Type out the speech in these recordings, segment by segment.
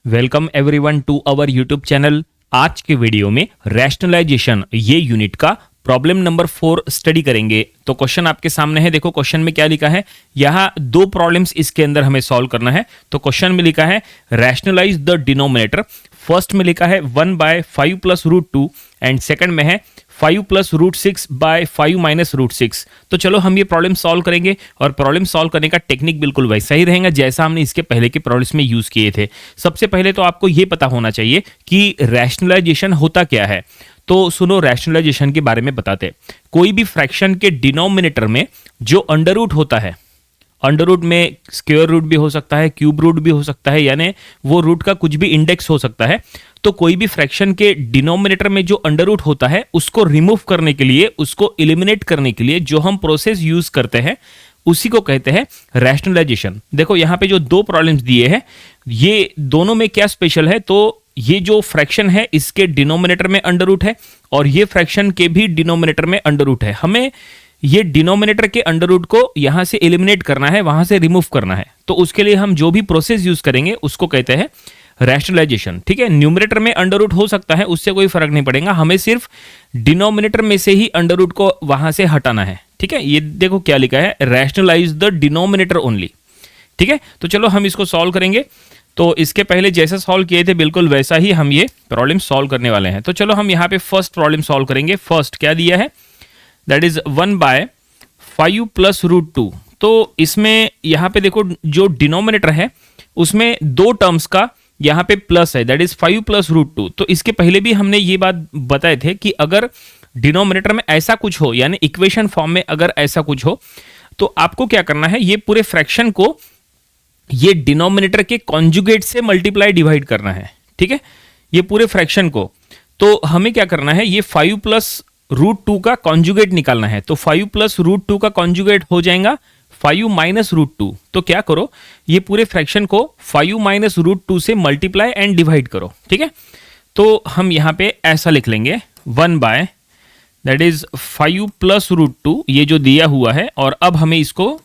Welcome everyone to our YouTube channel. आज के video में रैशनलाइजेशन ये यूनिट का प्रॉब्लम नंबर 4 स्टडी करेंगे। तो क्वेश्चन आपके सामने है, देखो क्वेश्चन में क्या लिखा है। यहाँ दो प्रॉब्लम्स इसके अंदर हमें सॉल्व करना है। तो क्वेश्चन में लिखा है रैशनलाइज द डिनोमिनेटर। फर्स्ट में लिखा है 1/5 प्लस रूट 2 एंड सेकंड में है 5 plus root 6 by 5 minus root 6। तो चलो हम ये प्रॉब्लम सॉल्व करेंगे और प्रॉब्लम सॉल्व करने का टेक्निक बिल्कुल वैसा ही रहेगा जैसा हमने इसके पहले के प्रॉब्लम्स में यूज किए थे। सबसे पहले तो आपको ये पता होना चाहिए कि रैशनलाइजेशन होता क्या है। तो सुनो, रैशनलाइजेशन के बारे में बताते। कोई भी फ्रैक्शन के डिनोमिनेटर में जो अंडर रूट होता है, अंडर रूट में स्क्वायर रूट भी हो सकता है, क्यूब रूट भी हो सकता है, यानी वो रूट का कुछ भी इंडेक्स हो सकता है। तो कोई भी फ्रैक्शन के डिनोमिनेटर में जो अंडर रूट होता है उसको रिमूव करने के लिए, उसको एलिमिनेट करने के लिए जो हम प्रोसेस यूज करते हैं उसी को कहते हैं रैशनलाइजेशन। देखो यहाँ पे जो दो प्रॉब्लम्स दिए हैं, ये दोनों में क्या स्पेशल है, तो ये जो फ्रैक्शन है इसके डिनोमिनेटर में अंडर रूट है और ये फ्रैक्शन के भी डिनोमिनेटर में अंडर रूट है। हमें ये डिनोमिनेटर के अंडर रूट को यहां से एलिमिनेट करना है, वहां से रिमूव करना है। तो उसके लिए हम जो भी प्रोसेस यूज करेंगे उसको कहते हैं रैशनलाइजेशन। ठीक है, न्यूमरेटर में अंडर रूट हो सकता है, उससे कोई फर्क नहीं पड़ेगा, हमें सिर्फ डिनोमिनेटर में से ही अंडर रूट को वहां से हटाना है। ठीक है, ये देखो क्या लिखा है, रैशनलाइज द डिनोमिनेटर ओनली। ठीक है, तो चलो हम इसको सॉल्व करेंगे। तो इसके पहले जैसा सॉल्व किए थे बिल्कुल वैसा ही हम ये प्रॉब्लम सॉल्व करने वाले हैं। तो चलो हम यहाँ पे फर्स्ट प्रॉब्लम सॉल्व करेंगे। फर्स्ट क्या दिया है, दैट इज 1/5 प्लस रूट 2। तो इसमें यहाँ पे देखो जो डिनोमिनेटर है उसमें दो टर्म्स का यहाँ पे प्लस है, दैट इज 5 प्लस रूट 2। तो इसके पहले भी हमने ये बात बताए थे कि अगर डिनोमिनेटर में ऐसा कुछ हो, यानी इक्वेशन फॉर्म में अगर ऐसा कुछ हो, तो आपको क्या करना है, ये पूरे फ्रैक्शन को ये डिनोमिनेटर के कॉन्जुगेट से मल्टीप्लाई डिवाइड करना है। ठीक है, ये पूरे फ्रैक्शन को। तो हमें क्या करना है, ये 5 प्लस रूट 2 का कॉन्जुगेट निकालना है। तो 5 प्लस रूट 2 का कॉन्जुगेट हो जाएगा 5 माइनस रूट 2। तो क्या करो, ये पूरे फ्रैक्शन को 5 माइनस रूट 2 से मल्टीप्लाई एंड डिवाइड करो। ठीक है, तो हम यहाँ पे ऐसा लिख लेंगे 1 दैट इज 5 प्लस रूट 2, ये जो दिया हुआ है, और अब हमें इसको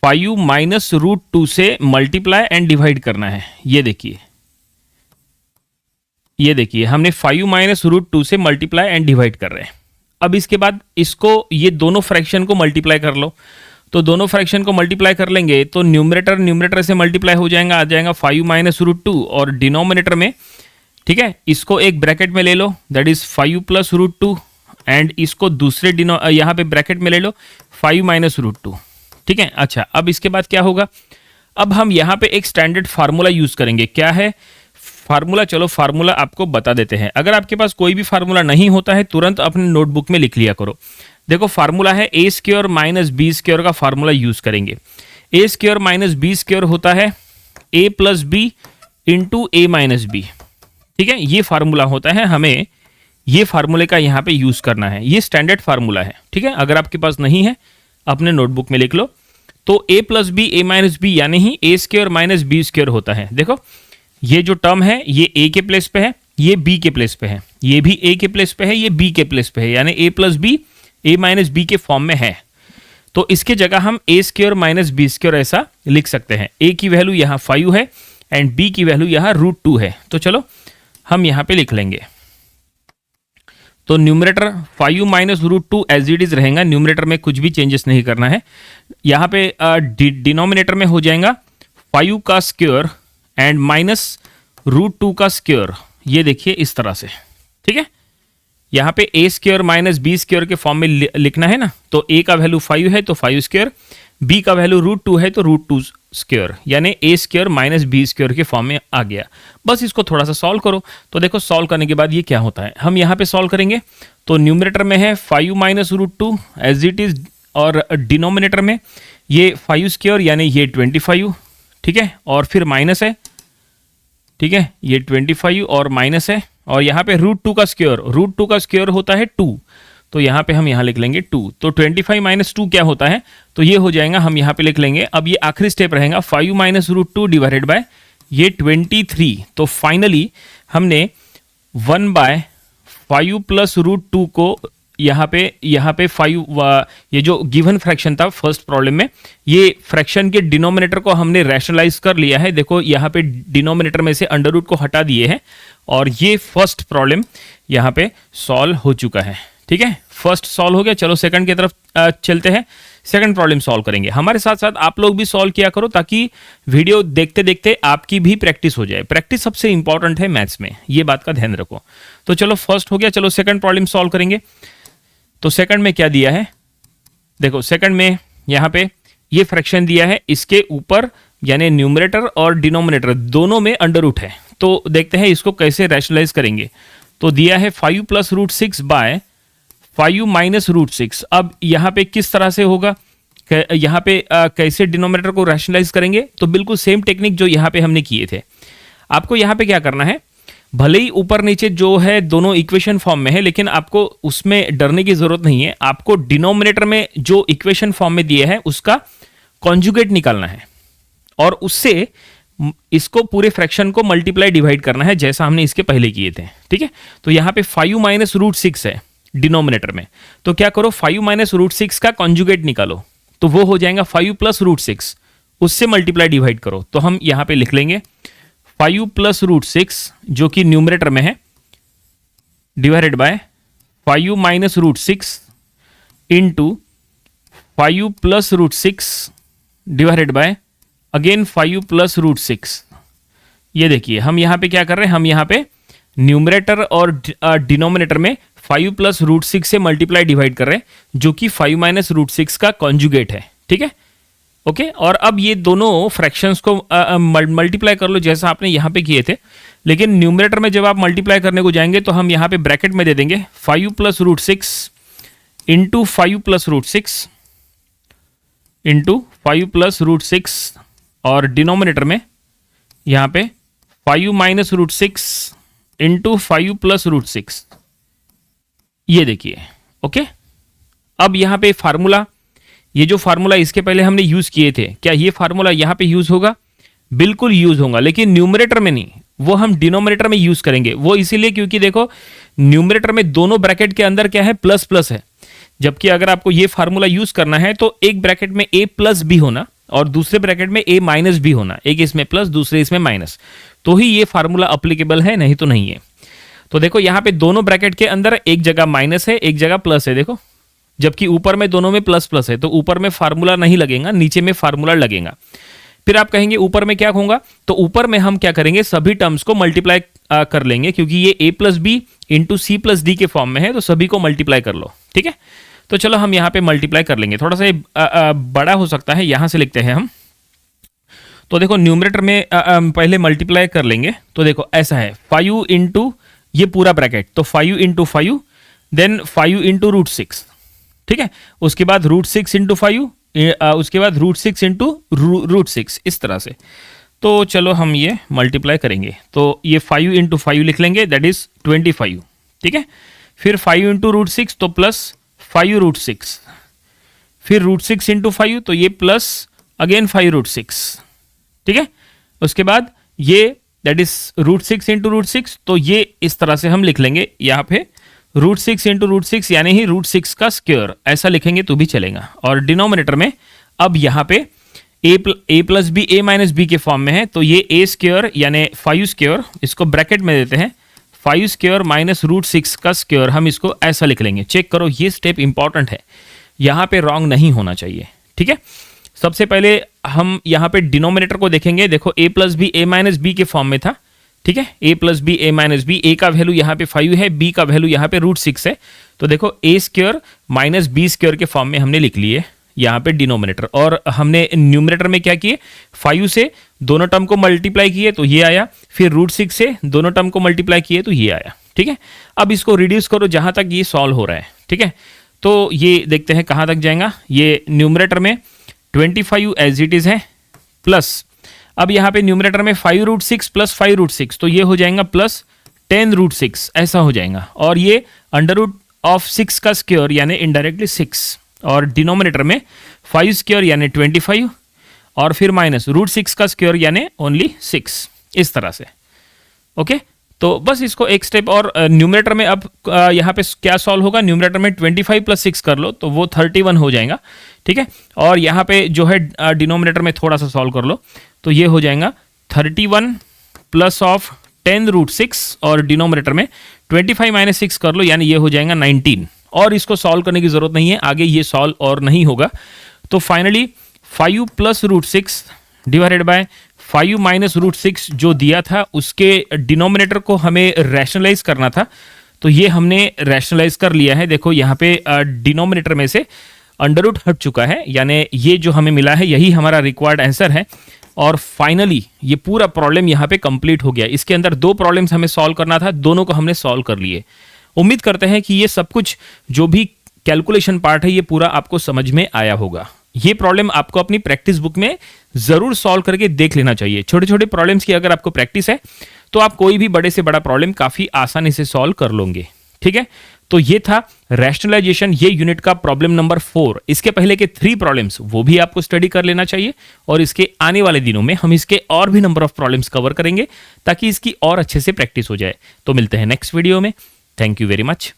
5 माइनस रूट 2 से मल्टीप्लाई एंड डिवाइड करना है। ये देखिए हमने 5 माइनस रूट 2 से मल्टीप्लाई एंड डिवाइड कर रहे हैं। अब इसके बाद इसको, ये दोनों फ्रैक्शन को मल्टीप्लाई कर लो। तो दोनों फ्रैक्शन को मल्टीप्लाई कर लेंगे तो न्यूमरेटर से मल्टीप्लाई हो जाएगा, आ जाएगा 5 माइनस रूट 2, और डिनोमिनेटर में, ठीक है, इसको एक ब्रैकेट में ले लो, that is 5 plus root 2, and इसको दूसरे यहाँ पे ब्रैकेट में ले लो 5 माइनस रूट 2। ठीक है, अच्छा अब इसके बाद क्या होगा, अब हम यहाँ पे एक स्टैंडर्ड फार्मूला यूज करेंगे। क्या है फार्मूला, चलो फार्मूला आपको बता देते हैं। अगर आपके पास कोई भी फार्मूला नहीं होता है तुरंत अपने नोटबुक में लिख लिया करो। देखो फार्मूला है ए स्क्वायर माइनस बी स्क्वायर का फार्मूला यूज करेंगे। ए स्क्वायर माइनस बी स्क्वायर होता है ए प्लस बी इंटू ए माइनस बी। ठीक है, ये फार्मूला होता है, हमें ये फार्मूले का यहाँ पे यूज करना है। ये स्टैंडर्ड फार्मूला है। ठीक है, अगर आपके पास नहीं है अपने नोटबुक में लिख लो। तो ए प्लस बी ए माइनस बी यानी ही ए स्क्वायर माइनस बी स्क्वायर होता है। देखो ये जो टर्म है ये ए के प्लेस पे है, ये बी के प्लेस पे है, ये भी ए के प्लेस पे है, ये बी के प्लेस पे है, यानी ए प्लस बी ए माइनस बी के फॉर्म में है। तो इसके जगह हम ए स्क्वायर माइनस बी स्क्वायर ऐसा लिख सकते हैं। ए की वैल्यू यहाँ 5 है एंड बी की वैल्यू यहाँ रूट 2 है। तो चलो हम यहाँ पे लिख लेंगे। तो numerator 5 minus root 2 as it is रहेगा, न्यूमरेटर में कुछ भी चेंजेस नहीं करना है। यहाँ पे डिनोमिनेटर में हो जाएगा 5 का स्क्वायर एंड माइनस रूट 2 का स्क्वायर। ये देखिए इस तरह से। ठीक है, यहाँ पे ए स्क्वायर माइनस बी स्क्वायर के फॉर्म में लिखना है ना। तो ए का वैल्यू 5 है तो 5 स्क्वायर, बी का वैल्यू रूट 2 है तो रूट 2 स्क्वायर, यानी ए स्क्वायर माइनस बी स्क्वायर के फॉर्म में आ गया। बस इसको थोड़ा सा सॉल्व करो। तो देखो सॉल्व करने के बाद ये क्या होता है, हम यहाँ पे सॉल्व करेंगे। तो न्यूमरेटर में है 5 minus root 2 as it is, और डिनोमिनेटर में ये 5 स्क्वायर यानी ये 25। ठीक है, और फिर माइनस है। ठीक है, ये 25 और माइनस है, और यहाँ पे रूट 2 का स्क्वायर, रूट 2 का स्क्वायर होता है 2। तो यहाँ पे हम यहाँ लिख लेंगे 2। तो 25 माइनस 2 क्या होता है, तो ये हो जाएगा, हम यहाँ पे लिख लेंगे। अब ये आखिरी स्टेप रहेगा 5 माइनस रूट 2 डिवाइडेड बाय ये 23। तो फाइनली हमने 1/5 प्लस रूट 2 को यहाँ पे 5, ये जो गिवन फ्रैक्शन था फर्स्ट प्रॉब्लम में, ये फ्रैक्शन के डिनोमिनेटर को हमने रैशनलाइज कर लिया है। देखो यहाँ पे डिनोमिनेटर में से अंडर रूट को हटा दिए हैं और ये फर्स्ट प्रॉब्लम यहाँ पे सॉल्व हो चुका है। ठीक है, फर्स्ट सॉल्व हो गया। चलो सेकंड की तरफ चलते हैं, सेकंड प्रॉब्लम सॉल्व करेंगे। हमारे साथ साथ आप लोग भी सॉल्व किया करो ताकि वीडियो देखते देखते आपकी भी प्रैक्टिस हो जाए। प्रैक्टिस सबसे इंपॉर्टेंट है मैथ्स में, ये बात का ध्यान रखो। तो चलो फर्स्ट हो गया, चलो सेकंड प्रॉब्लम सॉल्व करेंगे। तो सेकंड में क्या दिया है, देखो सेकंड में यहाँ पे ये फ्रैक्शन दिया है, इसके ऊपर यानी न्यूमरेटर और डिनोमिनेटर दोनों में अंडर रूट है। तो देखते हैं इसको कैसे रैशनलाइज करेंगे। तो दिया है 5 + √6 बाय 5 - √6। अब यहाँ पे किस तरह से होगा, यहाँ पे कैसे डिनोमिनेटर को रैशनलाइज करेंगे, तो बिल्कुल सेम टेक्निक जो यहाँ पे हमने किए थे। आपको यहाँ पे क्या करना है, भले ही ऊपर नीचे जो है दोनों इक्वेशन फॉर्म में है, लेकिन आपको उसमें डरने की जरूरत नहीं है। आपको डिनोमिनेटर में जो इक्वेशन फॉर्म में दिए है उसका कॉन्जुगेट निकालना है और उससे इसको पूरे फ्रैक्शन को मल्टीप्लाई डिवाइड करना है, जैसा हमने इसके पहले किए थे। ठीक है, तो यहाँ पे 5 - √6 है डिनोमिनेटर में, तो क्या करो 5 - √6 का कॉन्जुगेट निकालो, तो वो हो जाएगा 5 + √6, उससे मल्टीप्लाई डिवाइड करो। तो हम यहाँ पे लिख लेंगे 5 + √6 जो कि न्यूमरेटर में है, divided by 5 - √6 into 5 + √6 divided by again 5 + √6। ये देखिए हम यहाँ पे क्या कर रहे हैं, हम यहाँ पे न्यूमरेटर और डिनोमिनेटर में 5 + √6 से मल्टीप्लाई डिवाइड कर रहे हैं, जो कि 5 - √6 का कॉन्जुगेट है। ठीक है, ओके। और अब ये दोनों फ्रैक्शंस को मल्टीप्लाई कर लो जैसा आपने यहाँ पे किए थे, लेकिन न्यूमरेटर में जब आप मल्टीप्लाई करने को जाएंगे तो हम यहाँ पे ब्रैकेट में दे देंगे 5 + √6 इंटू 5 + √6 इंटू 5 + √6 और डिनोमिनेटर में यहाँ पे 5 - √6 इंटू 5 + √6। ये देखिए, ओके। अब यहाँ पे फार्मूला, ये जो फार्मूला इसके पहले हमने यूज किए थे, क्या ये फार्मूला यहाँ पे यूज होगा? बिल्कुल यूज होगा, लेकिन न्यूमरेटर में नहीं, वो हम डिनोमिनेटर में यूज करेंगे। वो इसीलिए क्योंकि देखो न्यूमरेटर में दोनों ब्रैकेट के अंदर क्या है, प्लस प्लस है, जबकि अगर आपको ये फार्मूला यूज करना है तो एक ब्रैकेट में a + b होना और दूसरे ब्रैकेट में a - b होना, एक इसमें प्लस दूसरे इसमें माइनस, तो ही ये फार्मूला अप्लीकेबल है, नहीं तो नहीं है। तो देखो यहाँ पे दोनों ब्रैकेट के अंदर एक जगह माइनस है, एक जगह प्लस है, देखो, जबकि ऊपर में दोनों में प्लस प्लस है, तो ऊपर में फार्मूला नहीं लगेगा, नीचे में फार्मूला लगेगा। फिर आप कहेंगे ऊपर में क्या होगा, तो ऊपर में हम क्या करेंगे, सभी टर्म्स को मल्टीप्लाई कर लेंगे, क्योंकि ये a + b into c + d के फॉर्म में है, तो सभी को मल्टीप्लाई कर लो। ठीक है, तो चलो हम यहाँ पे मल्टीप्लाई कर लेंगे, थोड़ा सा बड़ा हो सकता है, यहां से लिखते हैं हम। तो देखो न्यूमरेटर में पहले मल्टीप्लाई कर लेंगे, तो देखो ऐसा है 5 इंटू ये पूरा ब्रैकेट, तो 5 इंटू 5 देन 5 इंटू √6। ठीक है, उसके बाद √6 इंटू 5, उसके बाद √6 इंटू √6, इस तरह से। तो चलो हम ये मल्टीप्लाई करेंगे, तो ये 5 इंटू 5 लिख लेंगे, दैट इज 25। ठीक है, फिर 5 इंटू √6 तो प्लस 5 √6, फिर √6 इंटू 5 तो ये प्लस अगेन 5 √6। ठीक है, उसके बाद ये दैट इज √6 इंटू √6, तो ये इस तरह से हम लिख लेंगे यहाँ पे √6 इंटू √6 यानी ही √6 का स्क्वायर, ऐसा लिखेंगे तो भी चलेगा। और डिनोमिनेटर में अब यहाँ पे a + b a - b के फॉर्म में है, तो ये a² यानी 5², इसको ब्रैकेट में देते हैं 5² माइनस √6 का स्क्वायर, हम इसको ऐसा लिख लेंगे। चेक करो, ये स्टेप इंपॉर्टेंट है, यहाँ पे रॉन्ग नहीं होना चाहिए। ठीक है, सबसे पहले हम यहाँ पे डिनोमिनेटर को देखेंगे, देखो a + b a - b के फॉर्म में था। ठीक है, a + b a - b, a का वैल्यू यहाँ पे 5 है, b का वैल्यू यहाँ पे √6 है, तो देखो a² माइनस b² के फॉर्म में हमने लिख लिए यहाँ पे डिनोमिनेटर। और हमने न्यूमरेटर में क्या किए, 5 से दोनों टर्म को मल्टीप्लाई किए तो ये आया, फिर √6 से दोनों टर्म को मल्टीप्लाई किए तो ये आया। ठीक है, अब इसको रिड्यूस करो जहां तक ये सॉल्व हो रहा है। ठीक है, तो ये देखते हैं कहां तक जाएगा। ये न्यूमरेटर में 25 एज इट इज है, प्लस अब यहाँ पे न्यूमरेटर में 5 √6 प्लस 5 √6, तो ये हो जाएगा प्लस 10 √6, ऐसा हो जाएगा। और ये √6 का स्क्वायर यानी इनडायरेक्टली 6, और डिनोमिनेटर में 5² यानी 25, और फिर माइनस √6 का स्क्वायर यानी ओनली 6, इस तरह से। ओके, तो बस इसको एक स्टेप और न्यूमरेटर में अब यहाँ पे क्या सॉल्व होगा, न्यूमरेटर में 25 + 6 कर लो तो वो 31 हो जाएगा, ठीक है। और यहाँ पे जो है डिनोमिनेटर में थोड़ा सा सॉल्व कर लो तो ये हो जाएगा 31 प्लस ऑफ 10√6 और डिनोमिनेटर में 25 - 6 कर लो, यानी ये हो जाएगा 19। और इसको सॉल्व करने की जरूरत नहीं है, आगे ये सॉल्व और नहीं होगा। तो फाइनली 5 + √6 डिवाइडेड बाय 5 - √6 जो दिया था उसके डिनोमिनेटर को हमें रैशनलाइज करना था, तो ये हमने रैशनलाइज कर लिया है। देखो यहाँ पे डिनोमिनेटर में से अंडर रूट हट चुका है, यानी ये जो हमें मिला है यही हमारा रिक्वायर्ड आंसर है। और फाइनली ये पूरा प्रॉब्लम यहाँ पे कंप्लीट हो गया। इसके अंदर 2 प्रॉब्लम्स हमें सॉल्व करना था, दोनों को हमने सॉल्व कर लिए। उम्मीद करते हैं कि ये सब कुछ जो भी कैलकुलेशन पार्ट है ये पूरा आपको समझ में आया होगा। ये प्रॉब्लम आपको अपनी प्रैक्टिस बुक में जरूर सॉल्व करके देख लेना चाहिए। छोटे छोटे प्रॉब्लम्स की अगर आपको प्रैक्टिस है तो आप कोई भी बड़े से बड़ा प्रॉब्लम काफी आसानी से सॉल्व कर लोगे, ठीक है। तो ये था रैशनलाइजेशन, ये यूनिट का प्रॉब्लम नंबर 4। इसके पहले के 3 प्रॉब्लम्स वो भी आपको स्टडी कर लेना चाहिए, और इसके आने वाले दिनों में हम इसके और भी नंबर ऑफ प्रॉब्लम्स कवर करेंगे ताकि इसकी और अच्छे से प्रैक्टिस हो जाए। तो मिलते हैं नेक्स्ट वीडियो में। Thank you very much.